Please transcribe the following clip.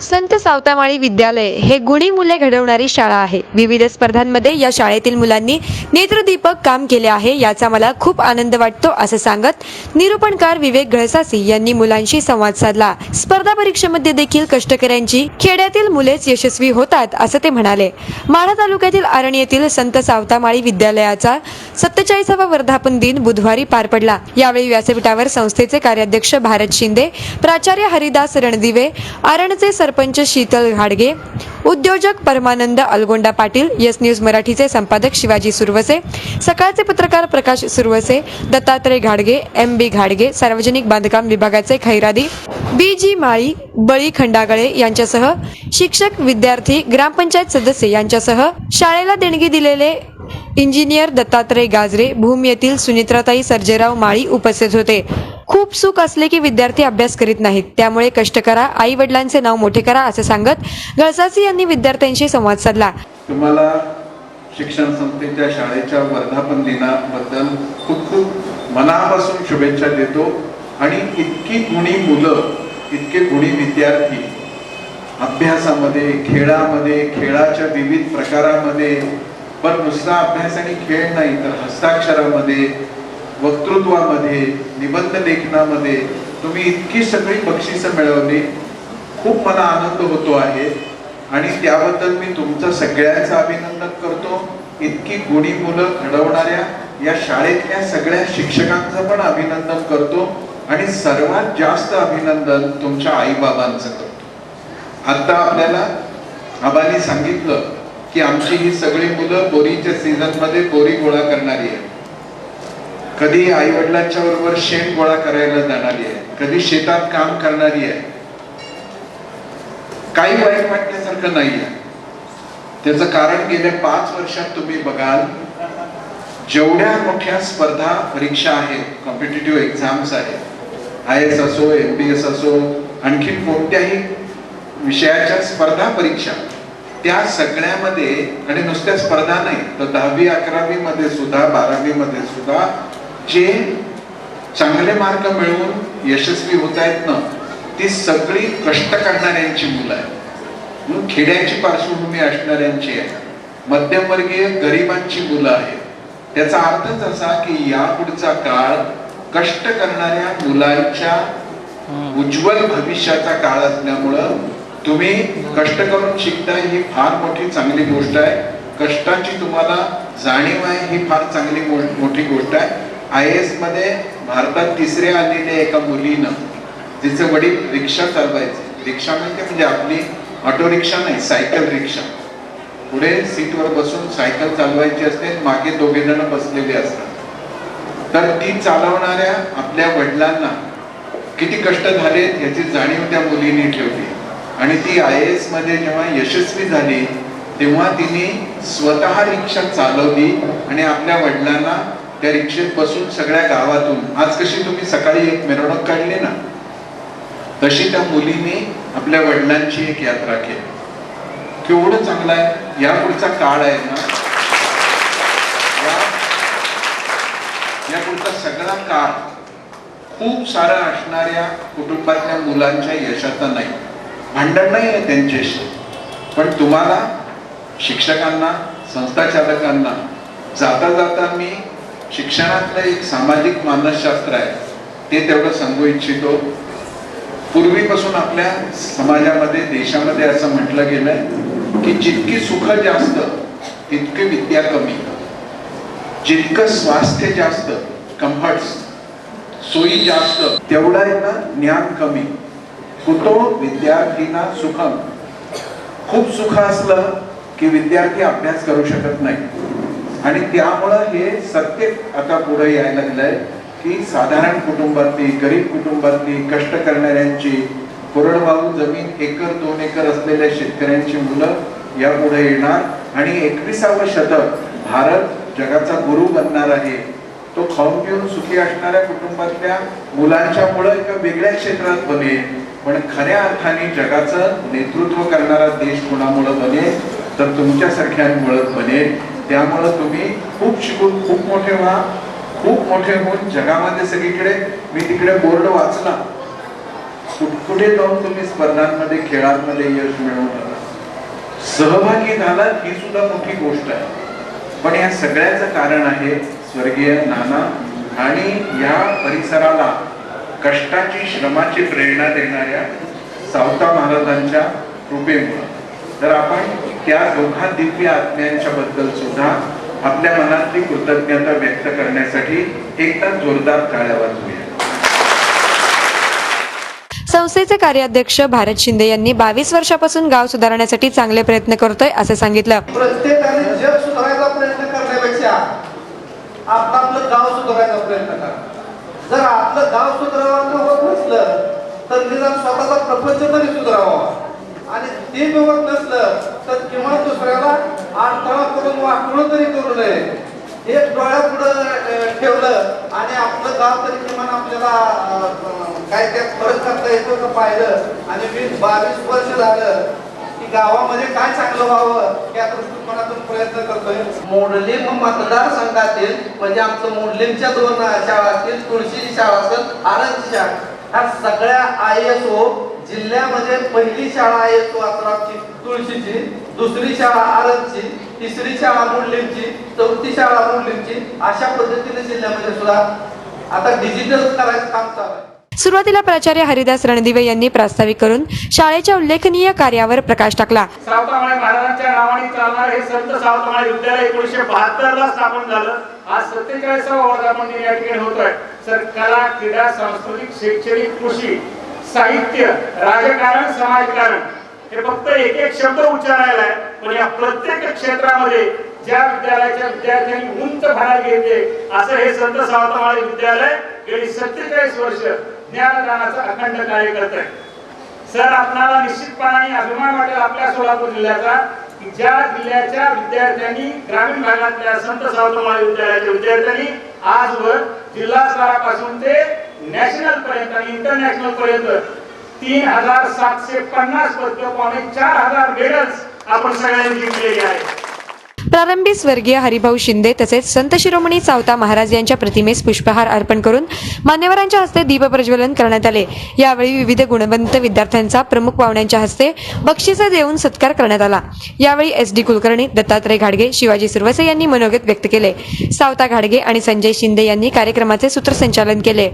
संत सावतामाळी विद्यालय हे गुणी मूल्ये घडवणारी शाळा आहे. विविध स्पर्धांमध्ये या शाळेतील मुलांनी नेत्रदीपक काम केले आहे, याचा मला खूप आनंद वाटतो, असं सांगत निरूपणकार विवेक घळसासी यांनी मुलांशी संवाद साधला. स्पर्धा परीक्षेमध्ये देखील कष्टकऱ्यांची खेड्यातील मुलेच यशस्वी होतात, असं ते म्हणाले. माढा तालुक्यातील आरण येथील संत सावतामाळी विद्यालयाचा 47वा वर्धापन दिन बुधवारी पार पडला. यावेळी व्यासपीठावर संस्थेचे कार्याध्यक्ष भारत शिंदे, प्राचार्य हरिदास रणदिवे, आरणचे सरपंच शीतल घाडगे, उद्योजक परमानंद अलगोंडा पाटील, यस न्यूज मराठीचे संपादक शिवाजी सुरवसे, सकाळचे पत्रकार प्रकाश सुरवसे, दत्तात्रय घाडगे, एम बी घाडगे, सार्वजनिक बांधकाम विभागाचे खैरादी, बी जी माळी, बळी खंडागळे यांच्यासह शिक्षक, विद्यार्थी, ग्रामपंचायत सदस्य यांच्यासह शाळेला देणगी दिलेले इंजिनियर दत्तात्रय गाजरे, भूम येथील सुनित्राताई सर्जेराव माळी उपस्थित होते. खूप सुख असले की विद्यार्थी अभ्यास करीत नाहीत, त्यामुळे कष्ट करा, आई वडिलांचे नाव मोठे करा, असं सांगत घळसासी यांनी विद्यार्थ्यांशी संवाद साधला. तुम्हाला शिक्षण संस्थेच्या शाळेच्या वर्धापन दिनाबद्दल खूप खूप मनापासून शुभेच्छा देतो. आणि इतकी गुणी मुलं, इतके गुणी विद्यार्थी अभ्यासामध्ये, खेळामध्ये, खेळाच्या विविध प्रकारामध्ये, पण नुसता अभ्यास आणि खेळ नाही तर हस्ताक्षरामध्ये, वक्तृत्वामध्ये, निबंध लेखनामध्ये तुम्ही इतकी सगळी बक्षिसं मिळवली. खूप मला आनंद होतो आहे आणि त्याबद्दल मी तुमचं सगळ्यांचं अभिनंदन करतो. इतकी गुणी मुलं घडवणाऱ्या या शाळेतल्या सगळ्या शिक्षकांचं पण अभिनंदन करतो आणि सर्वात जास्त अभिनंदन तुमच्या आईबाबांचं करतो. आता आपल्याला आबांनी सांगितलं की आमची ही सगळी मुलं बोरीच्या सीझन मध्ये बोरी गोळा करणारी आहे, कधी आई वडिलांच्या बरोबर शेण गोळा करायला जाणारी आहे, कधी शेतात काम करणारी आहे. काही वाईट वाटण्यासारखं नाही आहे. त्याचं कारण गेल्या 5 वर्षात तुम्ही बघाल, जेवढ्या मोठ्या स्पर्धा परीक्षा आहेत, कॉम्पिटिटिव्ह एक्झाम्स आहेत, IAS असो, MBS असो, आणखी कोणत्याही विषयाच्या स्पर्धा परीक्षा, त्या सगळ्यामध्ये, आणि नुसत्या स्पर्धा नाही तर 10वी 11वी मध्ये सुद्धा, 12वी मध्ये सुद्धा जे चांगले मार्क मिळवून यशस्वी होत आहेत ना, ती सगळी कष्ट करणाऱ्यांची मुलं आहेत. खेड्याची पार्श्वभूमी असणाऱ्यांची आहे, मध्यमवर्गीय गरिबांची मुलं आहेत. त्याचा अर्थच असा की या पुढचा काळ कष्ट करणाऱ्या मुलांच्या उज्ज्वल भविष्याचा काळ असल्यामुळं तुम्ही कष्ट करून शिकताय, ही फार मोठी चांगली गोष्ट आहे. कष्टाची तुम्हाला जाणीव आहे, ही फार चांगली मोठी गोष्ट आहे. IAS मध्ये भारतात 3ऱ्या आलेल्या एका मुलीनं, तिचे वडील रिक्षा चालवायचे, रिक्षा म्हणजे आपली ऑटो रिक्षा नाही, सायकल रिक्षा, पुढे सीटवर बसून सायकल चालवायची असते, मागे 2 जण बसलेले असतात. तर ती चालवणाऱ्या आपल्या वडिलांना किती कष्ट झालेत याची जाणीव त्या मुलीने ठेवली आणि ती IAS मध्ये जेव्हा यशस्वी झाली तेव्हा तिने स्वतः रिक्षा चालवली आणि आपल्या वडिलांना त्या रिक्षेत बसून सगळ्या गावातून, आज कशी तुम्ही सकाळी एक मिरवणूक काढली ना, तशी त्या मुलीने आपल्या वडिलांची एक यात्रा केली. केवढं चांगलं आहे. या पुढचा काळ आहे ना, या पुढचा सगळा काळ खूप सारं असणाऱ्या कुटुंबातल्या मुलांच्या यशाचा नाही. भांडण नाही आहे त्यांच्याशी, पण तुम्हाला शिक्षकांना, संस्था चालकांना जाता जाता मी शिक्षणातलं एक सामाजिक मानसशास्त्र आहे ते तेवढं सांगू इच्छितो. पूर्वीपासून आपल्या समाजामध्ये, देशामध्ये असं म्हटलं गेलंय की जितकी सुख जास्त तितकी विद्या कमी, जितकं स्वास्थ्य जास्त, कम्फर्ट्स, सोयी जास्त, तेवढं आहे ना ज्ञान कमी. कुतो विद्यार्थीना सुखम, खूप सुख असलं की विद्यार्थी अभ्यास करू शकत नाही. आणि त्यामुळं हे सत्य आता पुढे यायला लागलंय की साधारण कुटुंबातली, गरीब कुटुंबातली, कष्ट करणाऱ्यांची, कोरडवाहू जमीन 1-2 एकर असलेल्या शेतकऱ्यांची मुलं या पुढे येणार आणि 21वे शतक भारत जगाचा गुरु बनणार आहे. तो खाऊन पिऊन सुखी असणाऱ्या कुटुंबातल्या मुलांच्या मुळे एका वेगळ्या क्षेत्रात बनेल, पण खऱ्या अर्थाने जगाचं नेतृत्व करणारा देश कोणामुळे बनेल तर तुमच्यासारख्यांमुळे बनेल. त्यामुळे तुम्ही खूप शिकून खूप मोठे व्हा, खूप मोठे होऊन जगामध्ये सगळीकडे, मी तिकडे बोर्ड वाचला कुठे जाऊन तुम्ही स्पर्धांमध्ये खेळांमध्ये यश मिळवून आलात, सहभागी झालात, ही सुद्धा मोठी गोष्ट आहे. पण या सगळ्याचं कारण आहे स्वर्गीय नाना आणि या परिसराला कष्टाची श्रमाची प्रेरणा देणाऱ्या सावता महाराजांच्या कृपेमुळे. तर आपण त्या दोघा दिव्य आत्म्यांच्या बद्दल सुद्धा आपल्या मनातली कृतज्ञता व्यक्त करण्यासाठी एकदा जोरदार टाळ्या वाजवूया. संस्थेचे कार्याध्यक्ष भारत शिंदे यांनी 22 वर्षापासून गाव सुधारण्यासाठी चांगले प्रयत्न करतोय असे सांगितलं. प्रत्येकाने जग सुधारायचा प्रयत्न करण्यापेक्षा आपलं गाव सुधारायचा प्रयत्न करा. जर आपलं गाव सुधारायचं होत नसलं तर निदान स्वतःचा प्रपंच तरी सुधारावा, आणि ते होत नसलं तर किंवा दुसऱ्याला अडथळा करून वाटणं तरी करू नये. हे डोळ्यापुढं ठेवलं आणि आपलं गाव तरी किमान आपल्याला काय त्यात फरक करता येतो का पाहिलं, आणि 22 वर्ष झालं की गावामध्ये काय चांगलं व्हावं या दृष्टिकोनातून प्रयत्न करतोय. मोडलीम मतदारसंघातील म्हणजे आमचं मोडलीमच्या 2 शाळा असतील, तुळशीची शाळा असेल, आरंची शाळा, ह्या सगळ्या ISO जिल्ह्यामध्ये पहिली शाळा ISO आसरावची तुळशीची, दुसरी शाळा आरंची, तिसरी शाळा मोडलीमची, चौथी शाळा मोडलीमची, अशा पद्धतीने जिल्ह्यामध्ये सुद्धा आता डिजिटल करायचं काम चालू आहे. सुरुवातीला प्राचार्य हरिदास रणदिवे यांनी प्रास्ताविक करून शाळेच्या उल्लेखनीय कार्यावर प्रकाश टाकला. सावतामाळी महाराजांच्या नावाने चालणारे हे संत सावतामाळी विद्यालय 1972 ला स्थापन झालं. आज 47वा वर्धापन दिन या ठिकाणी होतोय. सर, कला, क्रीडा, सांस्कृतिक, शैक्षणिक, कृषी, साहित्य, राजकारण, समाजकारण हे फक्त एक शब्द उच्चारायला आहे, पण या प्रत्येक क्षेत्रामध्ये ज्या विद्यालयाच्या विद्यार्थ्यांनी उंच भरारी घेतली असं हे संत सावतामाळी विद्यालय गेली 47 वर्ष ज्ञानदानाचं अखंड कार्य करत आहे. सर, आपल्याला निश्चितपणाने अभिमान वाटेल आपल्या सोलापूर जिल्ह्याचा की ज्या जिल्ह्याच्या विद्यार्थ्यांनी ग्रामीण भागातल्या संत सावतामाळी विद्यालयाच्या विद्यार्थ्यांनी आजवर जिल्हा स्तरापासून ते नॅशनल पर्यंत आणि इंटरनॅशनल पर्यंत 3750 पदकं, 4500 मेडल्स आपण सगळ्यांनी जिंकलेली आहेत. प्रारंभी स्वर्गीय हरिभाऊ शिंदे तसेच संत शिरोमणी सावता महाराज यांच्या प्रतिमेस पुष्पहार अर्पण करून मान्यवरांच्या हस्ते दीप प्रज्वलन करण्यात आले. यावेळी विविध गुणवंत विद्यार्थ्यांचा प्रमुख पाहुण्यांच्या हस्ते बक्षिसे देऊन सत्कार करण्यात आला. यावेळी SD कुलकर्णी, दत्तात्रय घाडगे, शिवाजी सुरवसे यांनी मनोगत व्यक्त केले. सावता घाडगे आणि संजय शिंदे यांनी कार्यक्रमाचे सूत्रसंचालन केले.